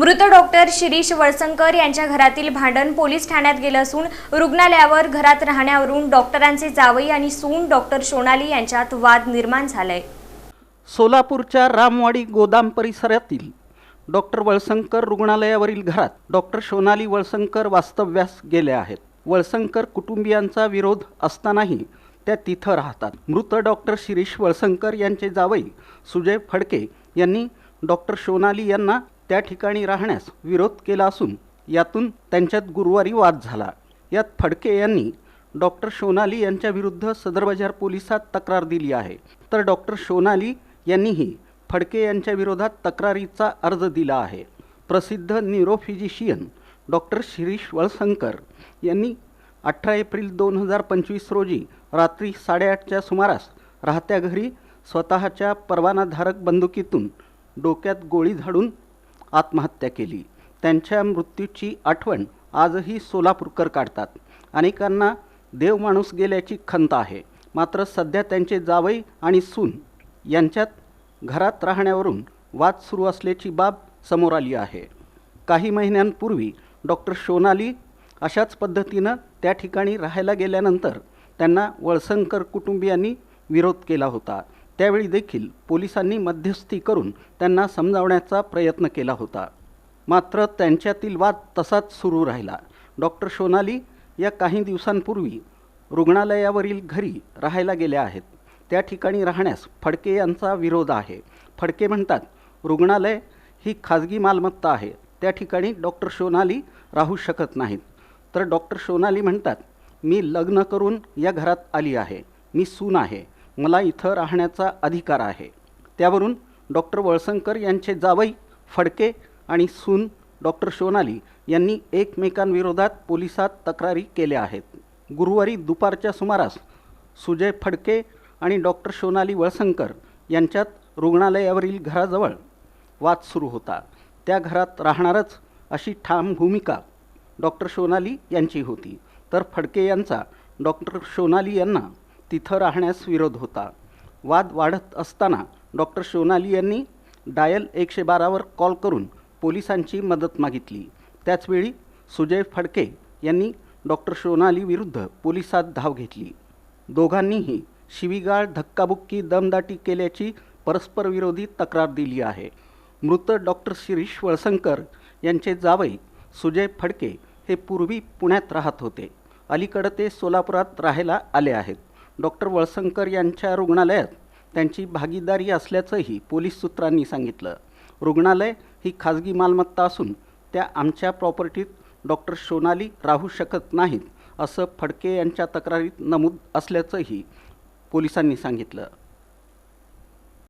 मृत डॉक्टर शिरीष वळसंकर यांच्या घरातील भांडण पोलीस ठाण्यात गेलं असून रुग्णालयावर घरात राहण्यावरून डॉक्टरांचे जावई आणि सून डॉक्टर सोनाली यांच्यात वाद निर्माण झालाय। सोलापूरच्या रामवाडी गोदाम परिसरातील डॉक्टर वळसंकर रुग्णालयावरील घरात डॉक्टर सोनाली वळसंकर वास्तव्यास गेल्या आहेत। वळसंकर कुटुंबियांचा विरोध असतानाही त्या तिथं राहतात। मृत डॉक्टर शिरीष वळसंकर यांचे जावई सुजय फडके यांनी डॉक्टर सोनाली यांना त्या ठिकाणी राहण्यास विरोध केला असून यातून त्यांच्यात गुरुवारी वाद झाला। यात फडके यांनी डॉक्टर सोनाली यांच्या विरुद्ध सदर बाजार पोलिसात तक्रार दिली आहे, तर डॉक्टर सोनाली यांनीही फडके यांच्या विरोधात तक्रारीचा अर्ज दिला आहे। प्रसिद्ध न्यूरोफिजिशियन डॉक्टर शिरीष वळसंकर यांनी 18 एप्रिल 2025 रोजी रात्री 8:30च्या सुमारास राहत्या घरी स्वतःच्या परवानाधारक बंदुकीतून डोक्यात गोळी झाडून आत्महत्या केली। त्यांच्या मृत्यूची आठवण आजही सोलापूरकर काढतात। अनेकांना देव माणूस गेल्याची खंत आहे, मात्र सध्या त्यांचे जावई आणि सून यांच्यात घरात राहण्यावरून वाद सुरू असल्याची बाब समोर आली आहे। काही महिन्यांपूर्वी डॉक्टर सोनाली अशाच पद्धतीनं त्या ठिकाणी राहायला गेल्यानंतर त्यांना वळसंकर कुटुंबियांनी विरोध केला होता। त्यावेळी देखील पोलिसांनी मध्यस्थी करून त्यांना समजावण्याचा प्रयत्न केला होता, मात्र त्यांच्यातील वाद तसाच सुरू राहिला। डॉक्टर सोनाली या काही दिवसांपूर्वी रुग्णालयावरील घरी राहायला गेल्या आहेत। त्या ठिकाणी राहण्यास फडके यांचा विरोध आहे। फडके म्हणतात, रुग्णालय ही खाजगी मालमत्ता आहे, त्या ठिकाणी डॉक्टर सोनाली राहू शकत नाहीत। तर डॉक्टर सोनाली म्हणतात, मी लग्न करून या घरात आली आहे, मी सून आहे, मला इथं राहण्याचा अधिकार आहे। त्यावरून डॉक्टर वळसंकर यांचे जावई फडके आणि सून डॉक्टर सोनाली यांनी एकमेकांविरोधात पोलिसात तक्रारी केल्या आहेत। गुरुवारी दुपारच्या सुमारास सुजय फडके आणि डॉक्टर सोनाली वळसंकर यांच्यात रुग्णालयावरील घराजवळ वाद सुरू होता। त्या घरात राहणारच अशी ठाम भूमिका डॉक्टर सोनाली यांची होती, तर फडके यांचा डॉक्टर सोनाली यांना तिथं राहण्यास विरोध होता। वाद वाढत असताना डॉक्टर सोनाली यांनी डायल 112वर कॉल करून पोलिसांची मदत मागितली। त्याचवेळी सुजय फडके यांनी डॉक्टर सोनाली विरुद्ध पोलिसात धाव घेतली। दोघांनीही शिवीगाळ, धक्काबुक्की, दमदाटी केल्याची परस्पर विरोधी तक्रार दिली आहे। मृत डॉक्टर शिरीष वळसंकर यांचे जावई सुजय फडके हे पूर्वी पुण्यात राहत होते, अलीकडे ते सोलापुरात राहायला आले आहेत। डॉक्टर वळसंकर यांच्या रुग्णालयात त्यांची भागीदारी असल्याचंही पोलीस सूत्रांनी सांगितलं। रुग्णालय ही खाजगी मालमत्ता असून त्या आमच्या प्रॉपर्टीत डॉक्टर सोनाली राहू शकत नाहीत, असं फडके यांच्या तक्रारीत नमूद असल्याचंही पोलिसांनी सांगितलं।